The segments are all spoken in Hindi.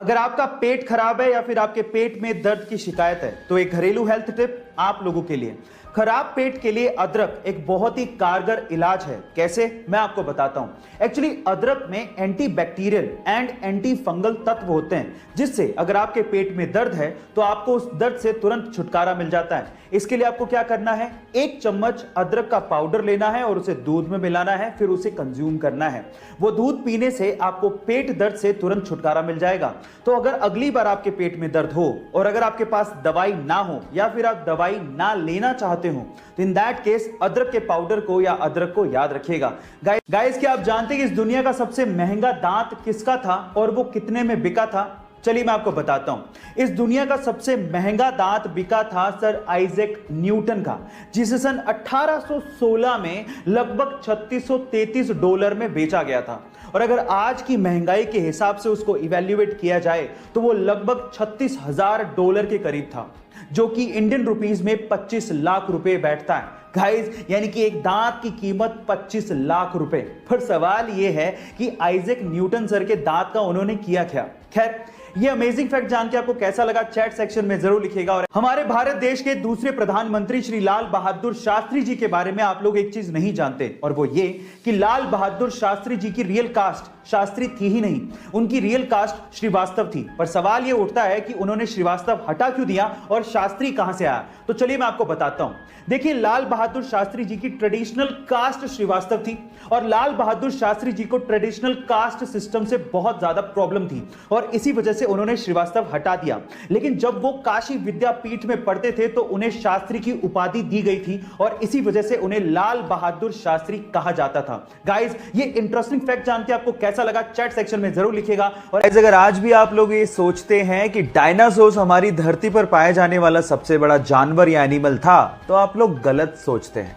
अगर आपका पेट खराब है या फिर आपके पेट में दर्द की शिकायत है तो एक घरेलू हेल्थ टिप आप लोगों के लिए। खराब पेट के लिए अदरक एक बहुत ही कारगर इलाज है। कैसे, मैं आपको बताता हूं। एक्चुअली अदरक में anti bacterial and anti fungal तत्व होते हैं, जिससे अगर आपके पेट में दर्द है तो आपको उस दर्द से तुरंत छुटकारा मिल जाता है। इसके लिए आपको क्या करना है, 1 चम्मच अदरक का पाउडर लेना है और उसे दूध में मिलाना है, फिर उसे कंज्यूम करना है। वो दूध पीने से आपको पेट दर्द से तुरंत छुटकारा मिल जाएगा। तो अगर अगली बार आपके पेट में दर्द हो और अगर आपके पास दवाई ना हो या फिर आप दवाई ना लेना चाहते हो तो इन दैट केस अदरक के पाउडर को या अदरक को याद रखिएगा। गाइस, क्या आप जानते हैं कि इस दुनिया का सबसे महंगा दांत किसका था और वो कितने में बिका था? चलिए मैं आपको बताता हूं। इस दुनिया का सबसे महंगा दांत बिका था सर आइजैक न्यूटन का, जिसे सन 1816 में लगभग $3633 में बेचा गया था। और अगर आज की महंगाई के हिसाब से उसको इवैल्यूएट किया जाए तो वो लगभग $36,000 के करीब था, जो कि इंडियन रुपीस में 25 लाख रुपए बैठता है। गाइस, यानी कि एक दांत की कीमत 25 लाख रुपए। पर सवाल यह है कि आइजैक न्यूटन सर के दांत का उन्होंने किया क्या? खैर, ये अमेजिंग फैक्ट जान के आपको कैसा लगा चैट सेक्शन में जरूर लिखिएगा। और हमारे भारत देश के दूसरे प्रधानमंत्री श्री लाल बहादुर शास्त्री जी के बारे में आप लोग एक चीज नहीं जानते, और वो ये कि लाल बहादुर शास्त्री जी की रियल कास्ट शास्त्री थी ही नहीं, उनकी रियल कास्ट श्रीवास्तव थी। पर सवाल ये उठता है कि उन्होंने श्रीवास्तव हटा क्यों दिया और शास्त्री कहां से आया? तो चलिए मैं आपको बताता हूं। देखिए, लाल बहादुर शास्त्री जी की ट्रेडिशनल कास्ट श्रीवास्तव थी और लाल बहादुर शास्त्री जी को ट्रेडिशनल कास्ट सिस्टम से बहुत ज्यादा प्रॉब्लम थी और इसी वजह से उन्होंने श्रीवास्तव हटा दिया। लेकिन जब वो काशी विद्यापीठ में पढ़ते थे तो उन्हें शास्त्री की उपाधि दी गई थी और इसी वजह से उन्हें लाल बहादुर शास्त्री कहा जाता था। गाइस, ये इंटरेस्टिंग फैक्ट जान के आपको कैसा लगा चैट सेक्शन में जरूर लिखिएगा। और अगर आज भी आप लोग ये सोचते हैं कि डायनासोर हमारी धरती पर पाए जाने वाला सबसे बड़ा जानवर या एनिमल था, तो आप लोग गलत सोचते हैं।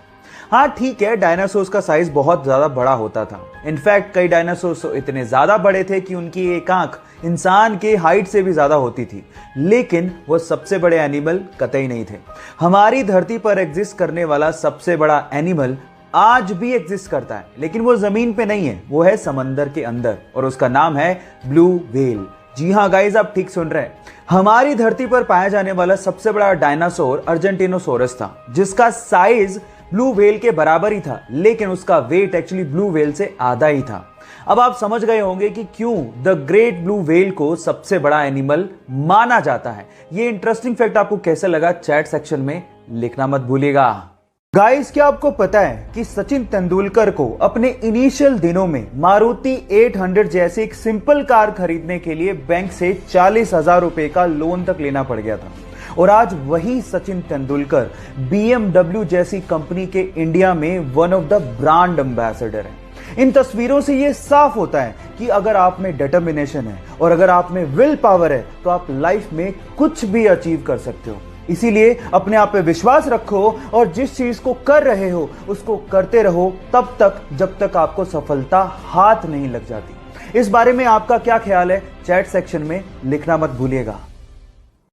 हाँ ठीक है, डायनासोर्स का साइज बहुत ज्यादा बड़ा होता था। इनफैक्ट कई डायनासोर्स इतने ज्यादा बड़े थे कि उनकी एक आंख इंसान के हाइट से भी ज्यादा होती थी, लेकिन वो सबसे बड़े एनिमल कतई नहीं थे। हमारी धरती पर एग्जिस्ट करने वाला सबसे बड़ा एनिमल आज भी एग्जिस्ट करता है, लेकिन वो जमीन पे नहीं है, वो है समंदर के अंदर और उसका नाम है ब्लू व्हेल। जी हाँ गाइस, आप ठीक सुन रहे हैं। हमारी धरती पर पाया जाने वाला सबसे बड़ा डायनासोर अर्जेंटिनोसोरस था, जिसका साइज ब्लू व्हेल के बराबर ही था, लेकिन उसका वेट एक्चुअली ब्लू व्हेल से आधा ही था। अब आप समझ गए होंगे कि क्यों द ग्रेट ब्लू व्हेल को सबसे बड़ा एनिमल माना जाता है। ये इंटरेस्टिंग फैक्ट आपको कैसे लगा चैट सेक्शन में लिखना मत भूलिएगा। गाइस, क्या आपको पता है कि सचिन तेंदुलकर को अपने इनिशियल दिनों में मारुति 800 जैसी एक सिंपल कार खरीदने के लिए बैंक से 40,000 रुपए का लोन तक लेना पड़ गया था, और आज वही सचिन तेंदुलकर BMW जैसी कंपनी के इंडिया में one of the brand ambassador है। इन तस्वीरों से यह साफ होता है कि अगर आप में डिटर्मिनेशन है और अगर आप में विल पावर है तो आप लाइफ में कुछ भी अचीव कर सकते हो। इसीलिए अपने आप पे विश्वास रखो और जिस चीज को कर रहे हो उसको करते रहो तब तक जब तक आपको सफलता हाथ नहीं लग जाती। इस बारे में आपका क्या ख्याल है चैट सेक्शन में लिखना मत भूलिएगा।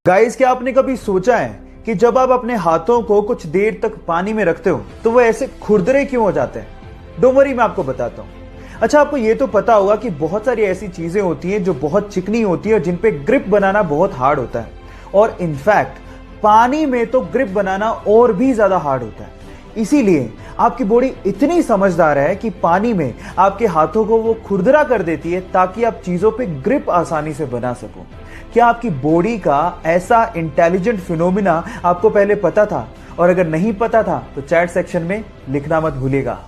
गाइस, क्या आपने कभी सोचा है कि जब आप अपने हाथों को कुछ देर तक पानी में रखते हो तो वो ऐसे खुरदरे क्यों हो जाते हैं? डोंट वरी, मैं आपको बताता हूं। अच्छा, आपको ये तो पता होगा कि बहुत सारी ऐसी चीजें होती हैं जो बहुत चिकनी होती है और जिन पे ग्रिप बनाना बहुत हार्ड होता है, और इनफैक्ट पानी में तो ग्रिप बनाना और भी ज्यादा हार्ड होता है। इसीलिए आपकी बॉडी इतनी समझदार है कि पानी में आपके हाथों को वो खुरदरा कर देती है ताकि आप चीजों पे ग्रिप आसानी से बना सको। क्या आपकी बॉडी का ऐसा इंटेलिजेंट फिनोमिना आपको पहले पता था? और अगर नहीं पता था तो चैट सेक्शन में लिखना मत भूलिएगा।